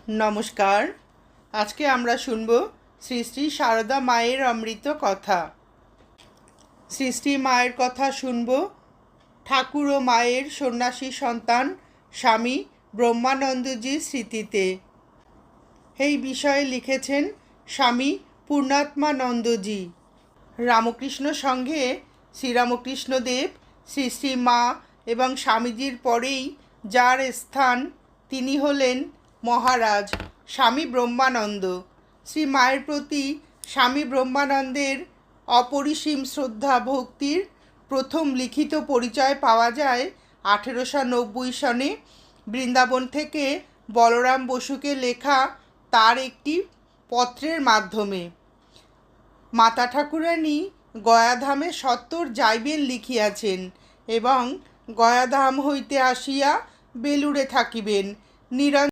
নমস্কার। আজকে আমরা শুনব শ্রী শ্রী সারদা মায়ের অমৃত কথা। শ্রী শ্রী মায়ের কথা শুনব ঠাকুর ও মায়ের সন্ন্যাসী সন্তান স্বামী ব্রহ্মানন্দজির স্মৃতিতে। এই বিষয়ে লিখেছেন স্বামী পূর্ণাত্মানন্দজি। রামকৃষ্ণ সংঘে শ্রীরামকৃষ্ণদেব, শ্রী শ্রী মা এবং স্বামীজির পরেই যার স্থান, তিনি হলেন মহারাজ স্বামী ব্রহ্মানন্দ। শ্রী মায়ের প্রতি স্বামী ব্রহ্মানন্দের অপরিসীম শ্রদ্ধা ভক্তির প্রথম লিখিত পরিচয় পাওয়া যায় 1890 সনে বৃন্দাবন থেকে বলরাম বসুকে লেখা তার একটি পত্রের মাধ্যমে। মাতা ঠাকুরানী গয়াধামে সত্বর যাইবেন লিখিয়াছেন এবং গয়াধাম হইতে আসিয়া বেলুড়ে থাকিবেন।